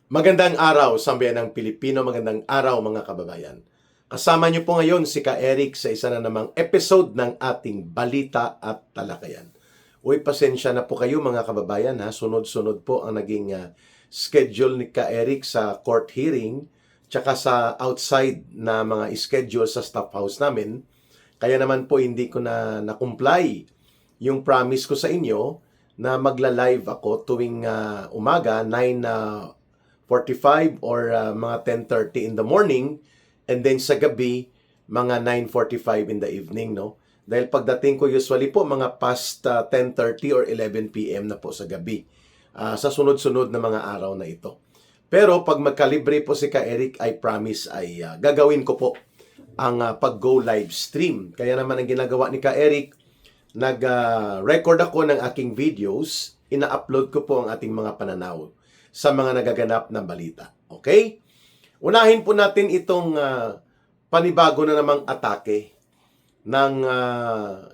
Magandang araw, sambayanang Pilipino. Magandang araw, mga kababayan. Kasama niyo po ngayon si Ka Eric sa isa na namang episode ng ating Balita at Talakayan. Uy, pasensya na po kayo mga kababayan ha. Sunod-sunod po ang naging schedule ni Ka Eric sa court hearing tsaka sa outside na mga schedule sa staff house namin. Kaya naman po hindi ko na na-comply yung promise ko sa inyo na magla-live ako tuwing umaga, 9:45 or mga 10:30 in the morning, and then sa gabi mga 9:45 in the evening, no? Dahil pagdating ko usually po mga past 10:30 or 11 p.m. na po sa gabi sa sunod-sunod na mga araw na ito. Pero pag magkalibre po si Ka Eric, I promise ay gagawin ko po ang pag-go live stream. Kaya naman ang ginagawa ni Ka Eric, nag-record ako ng aking videos, ina-upload ko po ang ating mga pananaw sa mga nagaganap na balita. Okay? Unahin po natin itong panibago na namang atake ng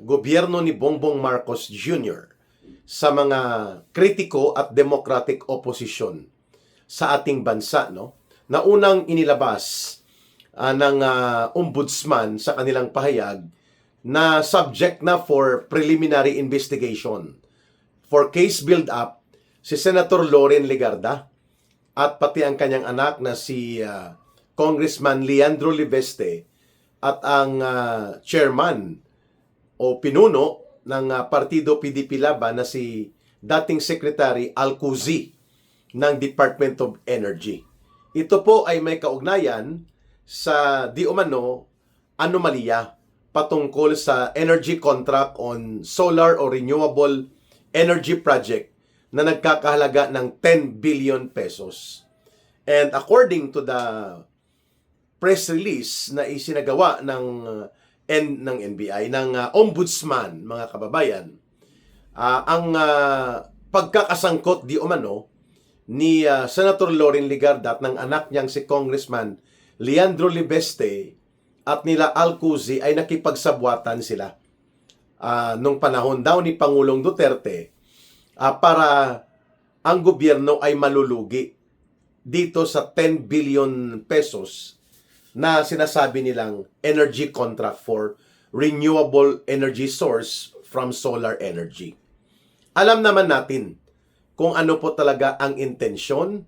gobyerno ni Bongbong Marcos Jr. sa mga kritiko at democratic opposition sa ating bansa, no? Na unang inilabas ng ombudsman sa kanilang pahayag na subject na for preliminary investigation for case build-up si Senator Loren Legarda at pati ang kanyang anak na si Congressman Leandro Libeste at ang chairman o pinuno ng Partido PDP Laban na si dating Secretary Alcuzi ng Department of Energy. Ito po ay may kaugnayan sa di umano anomalya patungkol sa energy contract on solar or renewable energy project na nagkakahalaga ng 10 billion pesos. And according to the press release na isinagawa ng NBI, ng Ombudsman, mga kababayan, ang pagkakasangkot di umano ni Senator Loren Legarda at ng anak niyang si Congressman Leandro Libeste at nila Alcuzi ay nakipagsabwatan sila nung panahon daw ni Pangulong Duterte para ang gobyerno ay malulugi dito sa 10 billion pesos na sinasabi nilang energy contract for renewable energy source from solar energy. Alam naman natin kung ano po talaga ang intensyon,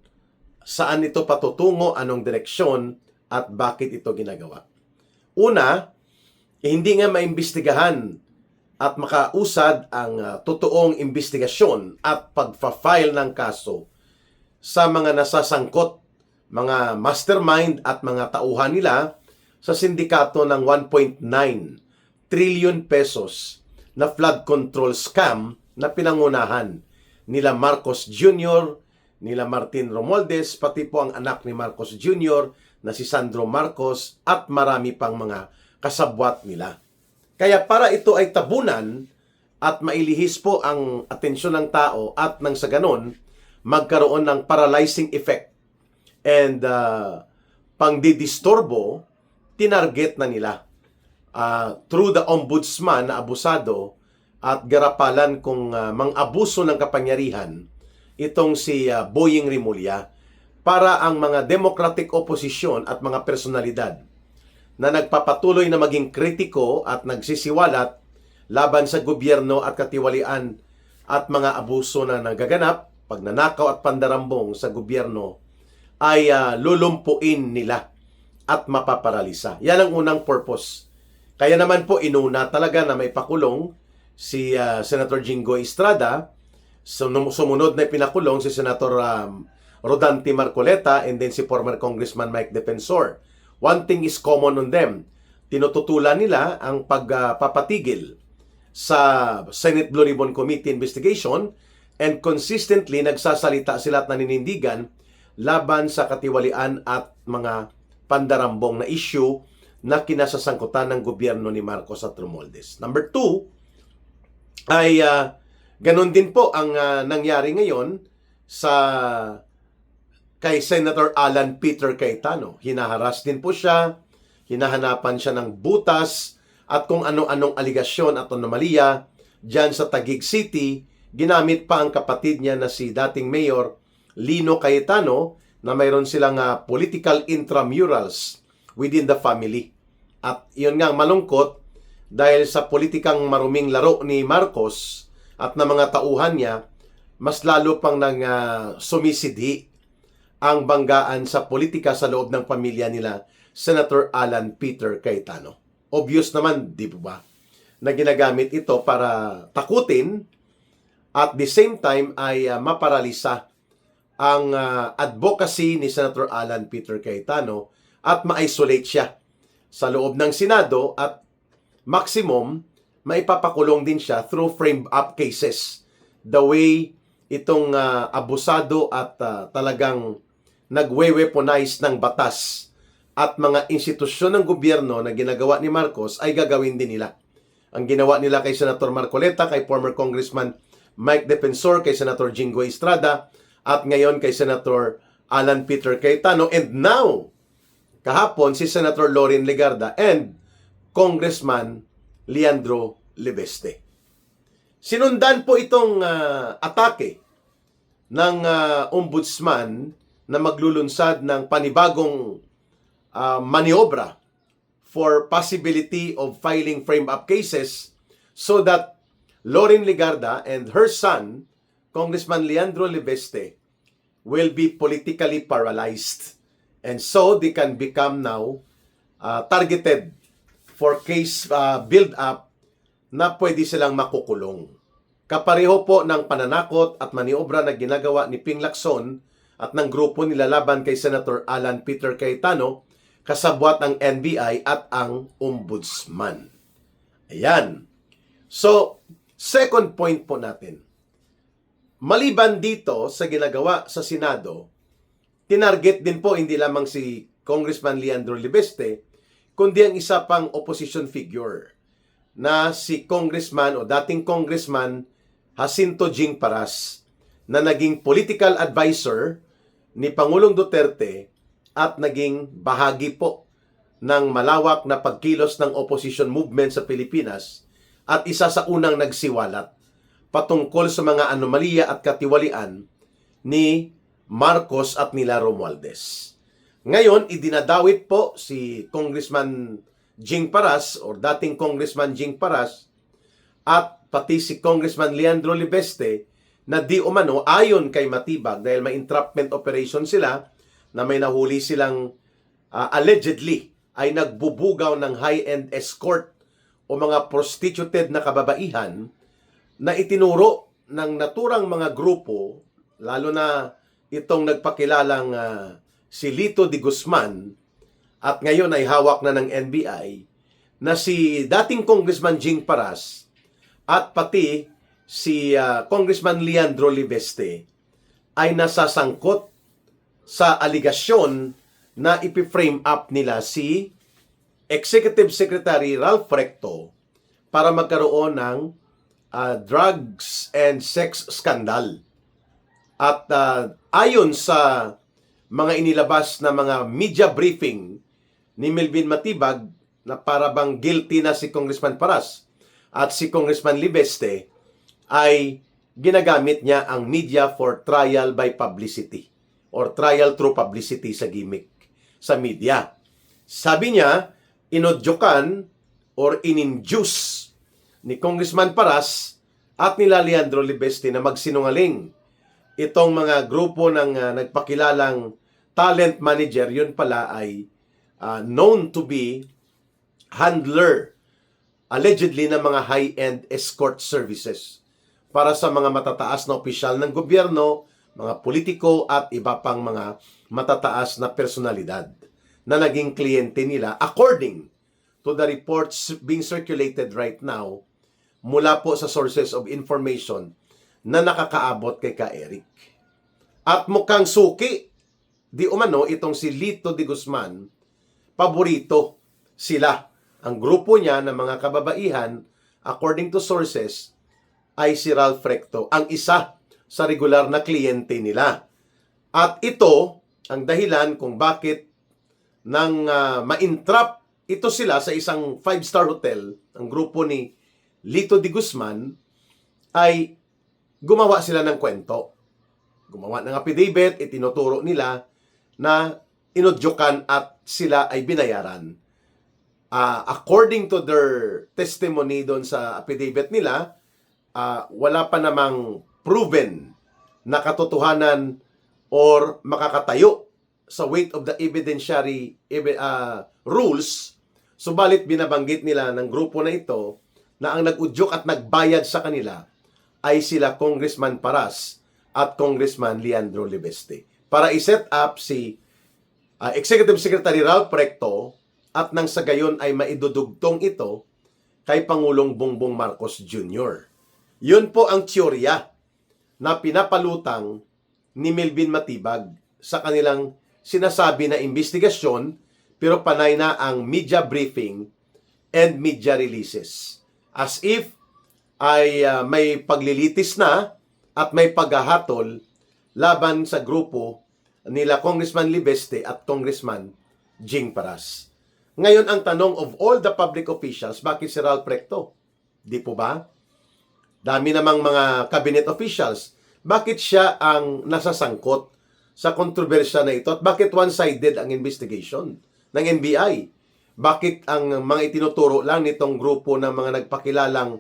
saan ito patutungo, anong direksyon, at bakit ito ginagawa. Una, hindi nga maimbestigahan at makausad ang totoong investigasyon at pagfa-file ng kaso sa mga nasasangkot, mga mastermind at mga tauhan nila sa sindikato ng 1.9 trillion pesos na flood control scam na pinangunahan nila Marcos Jr., nila Martin Romualdez, pati po ang anak ni Marcos Jr. na si Sandro Marcos at marami pang mga kasabwat nila. Kaya para ito ay tabunan at mailihis po ang atensyon ng tao at nang sa ganon, magkaroon ng paralyzing effect and pangdidistorbo, tinarget na nila through the ombudsman na abusado at garapalan kung mang-abuso ng kapangyarihan itong si Boying Rimulya para ang mga democratic opposition at mga personalidad na nagpapatuloy na maging kritiko at nagsisiwalat laban sa gobyerno at katiwalian at mga abuso na nagaganap, pagnanakaw at pandarambong sa gobyerno ay lulumpuin nila at mapaparalisa. Yan ang unang purpose. Kaya naman po inuna talaga na may pakulong si Senator Jinggoy Estrada, sumunod na pinakulong si Senator Rodante Marcoleta, and then si former Congressman Mike Defensor. One thing is common on them. Tinututulan nila ang pagpapatigil sa Senate Blue Ribbon Committee investigation and consistently nagsasalita sila at naninindigan laban sa katiwalian at mga pandarambong na issue na kinasasangkutan ng gobyerno ni Marcos at Romualdez. Number 2 ay ganon din po ang nangyari ngayon sa kay Senator Alan Peter Cayetano. Hinaharas din po siya, hinahanapan siya ng butas at kung ano-anong aligasyon at anomalya dyan sa Taguig City. Ginamit pa ang kapatid niya na si dating Mayor Lino Cayetano na mayroon silang political intramurals within the family. At yun nga malungkot dahil sa politikang maruming laro ni Marcos at na mga tauhan niya, mas lalo pang sumisidhi ang banggaan sa politika sa loob ng pamilya nila Senator Alan Peter Cayetano. Obvious naman, di ba, na ginagamit ito para takutin at the same time ay maparalisa ang advocacy ni Senator Alan Peter Cayetano at ma-isolate siya sa loob ng Senado at maximum, maipapakulong din siya through framed-up cases. The way itong abusado at talagang nagwe-weaponize ng batas at mga institusyon ng gobyerno na ginagawa ni Marcos ay gagawin din nila. Ang ginawa nila kay Senator Marcoleta, kay former Congressman Mike Defensor, kay Senator Jinggoy Estrada, at ngayon kay Senator Alan Peter Cayetano, and now, kahapon si Senator Loren Legarda and Congressman Leandro Libeste. Sinundan po itong atake ng ombudsman na maglulunsad ng panibagong maniobra for possibility of filing frame-up cases so that Loren Legarda and her son, Congressman Leandro Libeste, will be politically paralyzed. And so they can become now targeted for case build-up na pwede silang makukulong. Kapareho po ng pananakot at maniobra na ginagawa ni Ping Lacson at ng grupo nila laban kay Senator Alan Peter Cayetano, kasabwat ang NBI at ang Ombudsman. Ayan. So, second point po natin. Maliban dito sa ginagawa sa Senado, tinarget din po hindi lamang si Congressman Leandro Libeste, kundi ang isa pang opposition figure na si Congressman o dating Congressman Jacinto Jing Paras, na naging political advisor ni Pangulong Duterte at naging bahagi po ng malawak na pagkilos ng opposition movement sa Pilipinas at isa sa unang nagsiwalat patungkol sa mga anomalya at katiwalian ni Marcos at nila Romualdez. Ngayon, idinadawit po si Congressman Jing Paras o dating Congressman Jing Paras at pati si Congressman Leandro Libeste na di umano ayon kay Matibag dahil may entrapment operation sila na may nahuli silang allegedly ay nagbubugaw ng high-end escort o mga prostituted na kababaihan na itinuro ng naturang mga grupo, lalo na itong nagpakilalang si Lito de Guzman at ngayon ay hawak na ng NBI, na si dating Congressman Jing Paras at pati si Congressman Leandro Libeste ay nasasangkot sa aligasyon na ipi-frame up nila si Executive Secretary Ralph Recto para magkaroon ng drugs and sex scandal. At ayon sa mga inilabas na mga media briefing ni Melvin Matibag na para bang guilty na si Congressman Paras at si Congressman Libeste, ay ginagamit niya ang media for trial by publicity or trial through publicity sa gimmick sa media. Sabi niya, inodyokan or ininduce ni Congressman Paras at nila Leandro Libeste na magsinungaling itong mga grupo ng nagpakilalang talent manager. Yun pala ay known to be handler allegedly ng mga high-end escort services para sa mga matataas na opisyal ng gobyerno, mga politiko at iba pang mga matataas na personalidad na naging kliyente nila according to the reports being circulated right now mula po sa sources of information na nakakaabot kay Ka-Eric. At mukhang suki, di umano, itong si Lito de Guzman, paborito sila. Ang grupo niya ng mga kababaihan, according to sources, ay si Ralph Recto, ang isa sa regular na kliyente nila. At ito ang dahilan kung bakit nang ma-entrap ito sila sa isang 5-star hotel, ang grupo ni Lito de Guzman, ay gumawa sila ng kwento. Gumawa ng affidavit, itinuturo nila na inudyokan at sila ay binayaran. According to their testimony doon sa affidavit nila, wala pa namang proven na katotohanan or makakatayo sa weight of the evidentiary rules. Subalit binabanggit nila ng grupo na ito na ang nag-udyok at nagbayad sa kanila ay sila Congressman Paras at Congressman Leandro Libeste para i-set up si Executive Secretary Ralph Recto at nang sa gayon ay maidudugtong ito kay Pangulong Bongbong Marcos Jr. Yun po ang teorya na pinapalutang ni Melvin Matibag sa kanilang sinasabi na investigasyon, pero panay na ang media briefing and media releases. As if ay may paglilitis na at may paghahatol laban sa grupo nila Congressman Libeste at Congressman Jing Paras. Ngayon ang tanong, of all the public officials, bakit si Ralph Recto? Di po ba? Dami namang mga cabinet officials. Bakit siya ang nasasangkot sa kontrobersya na ito? At bakit one-sided ang investigation ng NBI? Bakit ang mga itinuturo lang nitong grupo ng mga nagpakilalang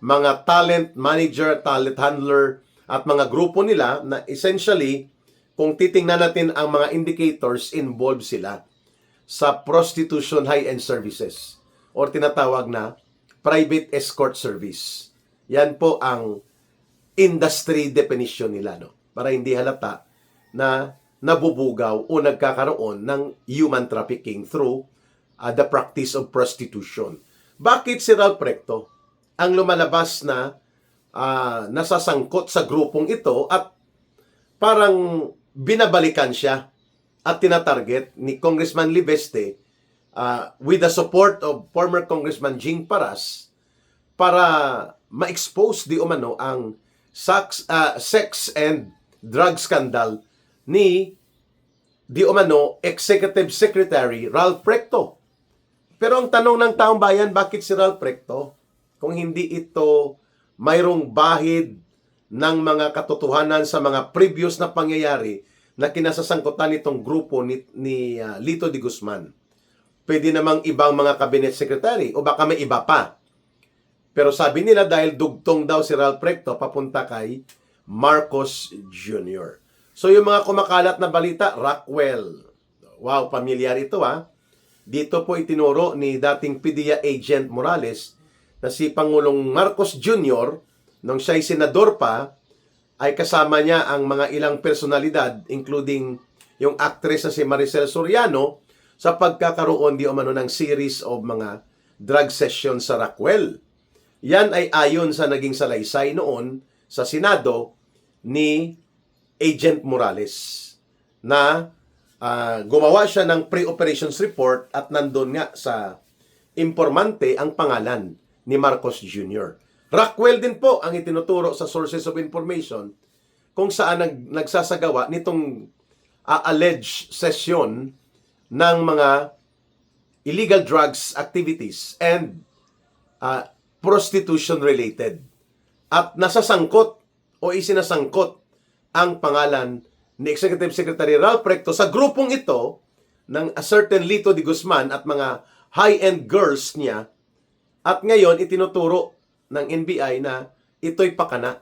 mga talent manager, talent handler, at mga grupo nila na essentially, kung titingnan natin ang mga indicators, involved sila sa prostitution high-end services or tinatawag na private escort service. Yan po ang industry definition nila, no? Para hindi halata na nabubugaw o nagkakaroon ng human trafficking through the practice of prostitution. Bakit si Ralph Recto ang lumalabas na nasasangkot sa grupong ito at parang binabalikan siya at tinatarget ni Congressman Libeste with the support of former Congressman Jing Paras para ma-expose di umano ang sex and drug scandal ni di umano Executive Secretary Ralph Recto. Pero ang tanong ng taong bayan, bakit si Ralph Recto? Kung hindi ito mayroong bahid ng mga katotohanan sa mga previous na pangyayari na kinasasangkutan nitong grupo ni Lito de Guzman. Pwede namang ibang mga cabinet secretary o baka may iba pa. Pero sabi nila dahil dugtong daw si Ralph Recto papunta kay Marcos Jr. So yung mga kumakalat na balita, Rockwell. Wow, pamilyar ito ha. Dito po itinuro ni dating PDEA agent Morales na si Pangulong Marcos Jr. nung siya'y senador pa, ay kasama niya ang mga ilang personalidad, including yung actress na si Maricel Soriano, sa pagkakaroon di umano ng series of mga drug sessions sa Rockwell. Yan ay ayon sa naging salaysay noon sa Senado ni Agent Morales na gumawa siya ng pre-operations report at nandun nga sa informante ang pangalan ni Marcos Jr. Rockwell din po ang itinuturo sa sources of information kung saan nagsasagawa nitong alleged session ng mga illegal drugs activities and prostitution related. At nasasangkot o isinasangkot ang pangalan ni Executive Secretary Ralph Recto sa grupong ito ng a certain Lito de Guzman at mga high-end girls niya. At ngayon itinuturo ng NBI na ito'y pakana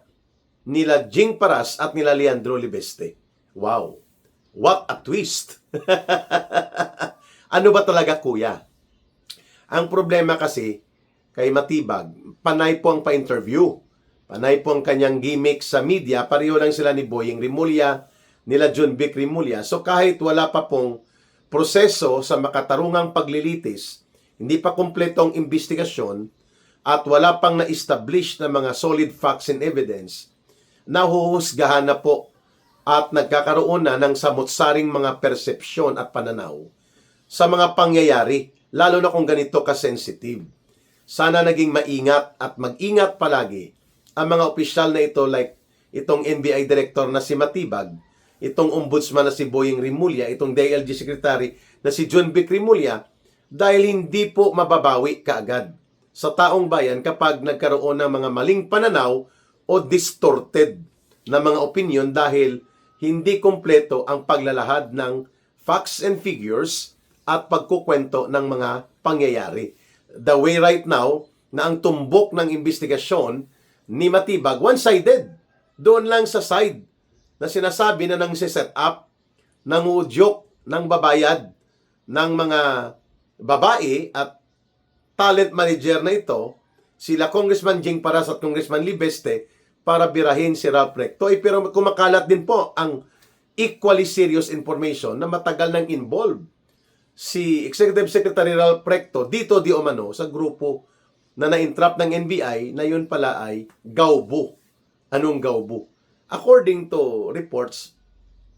nila Jing Paras at nila Leandro Libeste. Wow! What a twist! Ano ba talaga, kuya? Ang problema kasi kay Matibag, panay po ang pa-interview. Panay po ang kanyang gimmick sa media. Pareho lang sila ni Boying Rimulya, nila John Vic Rimulya. So kahit wala pa pong proseso sa makatarungang paglilitis, hindi pa kumpletong investigasyon, at wala pang na-establish na mga solid facts and evidence, nahuhusgahan na po at nagkakaroon na ng samot-saring mga persepsyon at pananaw sa mga pangyayari, lalo na kung ganito ka-sensitive. Sana naging maingat at mag-ingat palagi ang mga opisyal na ito, like itong NBI Director na si Matibag, itong Ombudsman na si Boying Rimulya, itong DILG Secretary na si John Vic Rimulya, dahil hindi po mababawi kaagad sa taong bayan kapag nagkaroon ng mga maling pananaw o distorted na mga opinion dahil hindi kompleto ang paglalahad ng facts and figures at pagkukwento ng mga pangyayari. The way right now na ang tumbok ng investigasyon ni Matibag, one-sided. Doon lang sa side na sinasabi na nang set up, nangudyok, ng babayad ng mga babae at talent manager na ito, sila Congressman Jing Paras at Congressman Libeste, para birahin si Ralph Recto. Pero kumakalat din po ang equally serious information na matagal nang involved si Executive Secretary Ralph Recto dito di umano sa grupo na na-entrap ng NBI na yun pala ay Gaubo. Anong Gaubo? According to reports,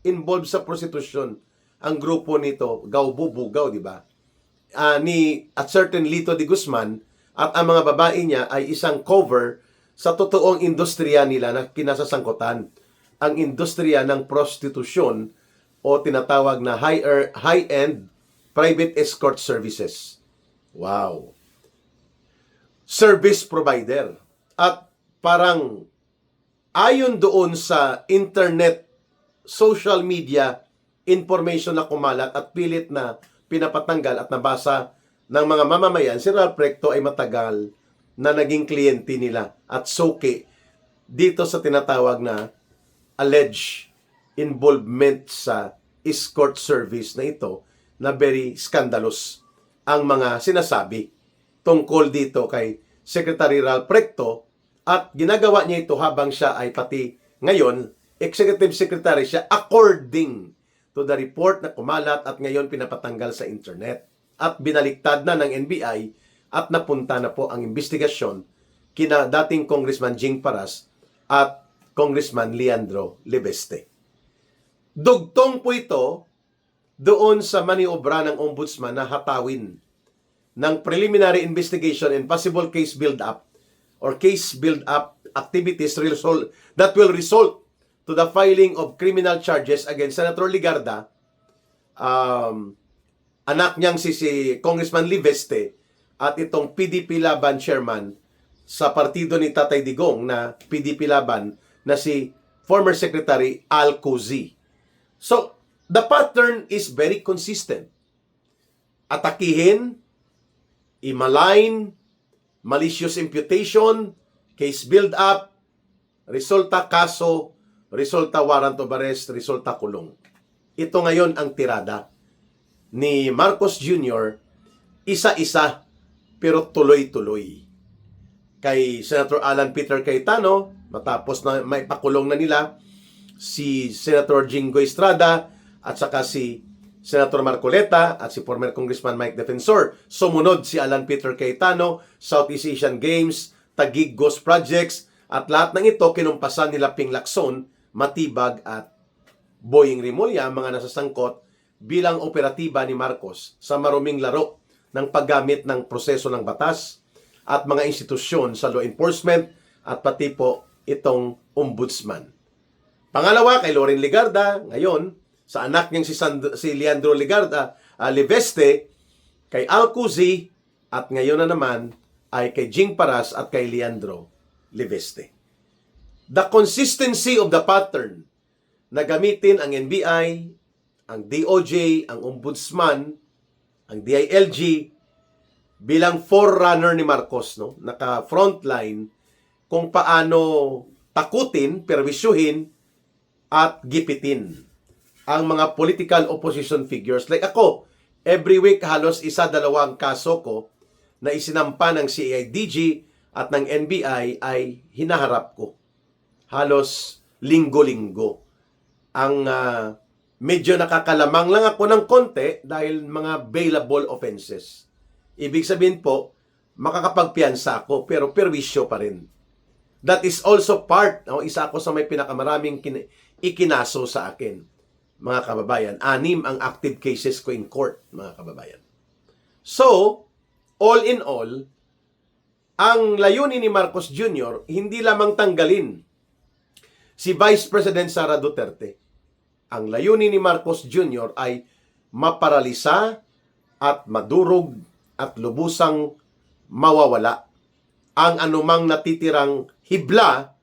involved sa prostitution ang grupo nito, Gaubo Bugaw, di ba? Ni at certain Lito de Guzman at ang mga babae niya ay isang cover sa totoong industriya nila na kinasasangkutan. Ang industriya ng prostitusyon o tinatawag na high-end private escort services. Wow! Service provider. At parang ayon doon sa internet, social media information na kumalat at pilit na pinapatanggal at nabasa ng mga mamamayan, si Ralph Recto ay matagal na naging kliyente nila at soke dito sa tinatawag na alleged involvement sa escort service na ito na very scandalous ang mga sinasabi tungkol dito kay Secretary Ralph Recto at ginagawa niya ito habang siya ay pati ngayon Executive Secretary siya according to the report na kumalat at ngayon pinapatanggal sa internet. At binaliktad na ng NBI at napunta na po ang investigasyon kina dating Congressman Jing Paras at Congressman Leandro Libeste. Dugtong po ito doon sa maniobra ng Ombudsman na hatawin ng preliminary investigation and possible case build-up or case build-up activities that will result to the filing of criminal charges against Senator Ligarda, anak niyang si Congressman Libeste, at itong PDP Laban chairman sa partido ni Tatay Digong na PDP Laban na si former Secretary Al Cozy. So, the pattern is very consistent. Atakihin, i-malign, malicious imputation, case build-up, resulta kaso, resulta warrant of arrest, resulta kulong. Ito ngayon ang tirada ni Marcos Jr., isa-isa pero tuloy-tuloy. Kay Senator Alan Peter Cayetano, matapos na may pakulong na nila si Senator Jingo Estrada at saka si Senator Marcoleta at si former Congressman Mike Defensor. Sumunod si Alan Peter Cayetano, Southeast Asian Games, Taguig Ghost Projects, at lahat ng ito kinumpasan nila Ping Lacson, Matibag at Boying Rimulya, mga nasasangkot bilang operatiba ni Marcos sa maruming laro ng paggamit ng proseso ng batas at mga institusyon sa law enforcement at pati po itong ombudsman. Pangalawa, kay Loren Ligarda, ngayon, sa anak niyang si Leandro Ligarda, Libeste, kay Al Cozy, at ngayon na naman ay kay Jing Paras at kay Leandro Libeste. The consistency of the pattern na gamitin ang NBI, ang DOJ, ang Ombudsman, ang DILG bilang forerunner ni Marcos, no? Naka-frontline kung paano takutin, perwisyuhin at gipitin ang mga political opposition figures. Like ako, every week halos isa-dalawang kaso ko na isinampa ng CIDG at ng NBI ay hinaharap ko. Halos linggo-linggo. Ang medyo nakakalamang lang ako ng konti dahil mga bailable offenses. Ibig sabihin po, makakapagpiyansa ako pero perwisyo pa rin. That is also part, isa ako sa may pinakamaraming ikinaso sa akin, mga kababayan. 6 ang active cases ko in court, mga kababayan. So, all in all, ang layunin ni Marcos Jr., hindi lamang tanggalin si Vice President Sara Duterte. Ang layunin ni Marcos Jr. ay maparalisa at madurog at lubusang mawawala ang anumang natitirang hibla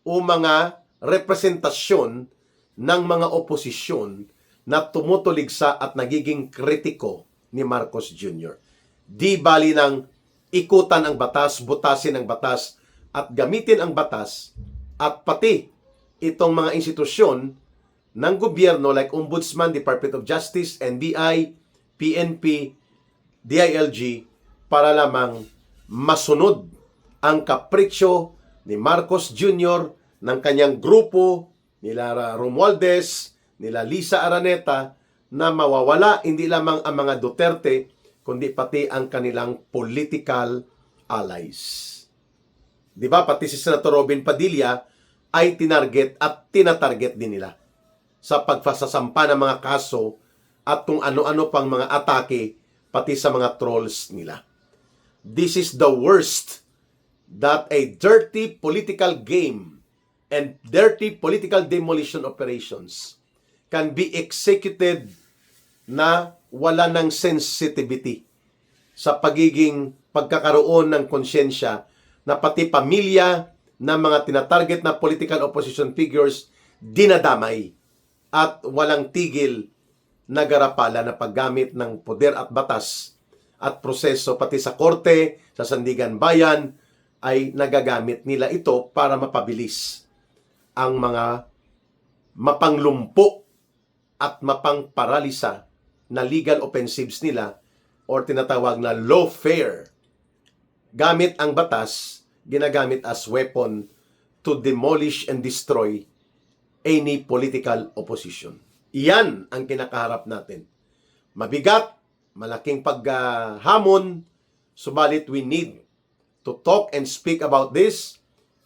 o mga representasyon ng mga oposisyon na tumutuligsa at nagiging kritiko ni Marcos Jr. Di bali ng ikutan ang batas, butasin ang batas, at gamitin ang batas, at pati itong mga institusyon ng gobyerno like Ombudsman, Department of Justice, NBI, PNP, DILG, para lamang masunod ang kapritsyo ni Marcos Jr., ng kanyang grupo, nila Romualdez, nila Lisa Araneta, na mawawala hindi lamang ang mga Duterte, kundi pati ang kanilang political allies. Di ba? Pati si Senator Robin Padilla ay tinarget at tinatarget din nila sa pagsasampa ng mga kaso at kung ano-ano pang mga atake pati sa mga trolls nila. This is the worst that a dirty political game and dirty political demolition operations can be executed na wala ng sensitivity sa pagiging pagkakaroon ng konsyensya na pati pamilya ng mga tinatarget na political opposition figures dinadamay at walang tigil na garapala na paggamit ng poder at batas at proseso pati sa korte, sa sandigan bayan, ay nagagamit nila ito para mapabilis ang mga mapanglumpo at mapangparalisa na legal offensives nila or tinatawag na lawfare. Gamit ang batas, ginagamit as weapon to demolish and destroy any political opposition. Iyan ang kinakaharap natin. Mabigat, malaking paghamon, subalit we need to talk and speak about this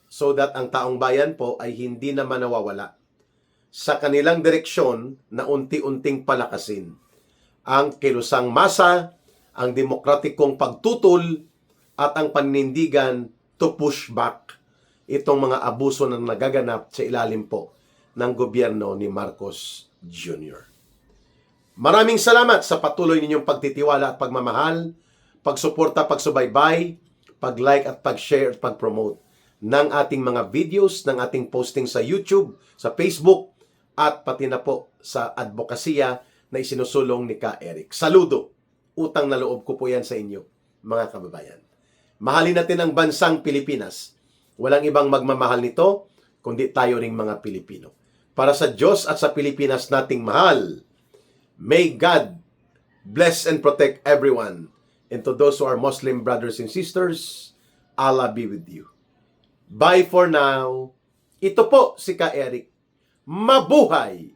so that ang taong bayan po ay hindi naman nawawala sa kanilang direksyon na unti-unting palakasin ang kilusang masa, ang demokratikong pagtutol at ang panindigan to push back itong mga abuso na nagaganap sa ilalim po ng gobyerno ni Marcos Jr. Maraming salamat sa patuloy ninyong pagtitiwala at pagmamahal, pagsuporta, pagsubaybay, pag-like at pag-share at pag-promote ng ating mga videos, ng ating posting sa YouTube, sa Facebook, at pati na po sa advokasya na isinusulong ni Ka Eric. Saludo! Utang na loob ko po yan sa inyo, mga kababayan. Mahalin natin ang bansang Pilipinas. Walang ibang magmamahal nito, kundi tayo ring mga Pilipino. Para sa Diyos at sa Pilipinas nating mahal, may God bless and protect everyone. And to those who are Muslim brothers and sisters, Allah be with you. Bye for now. Ito po si Ka Eric. Mabuhay!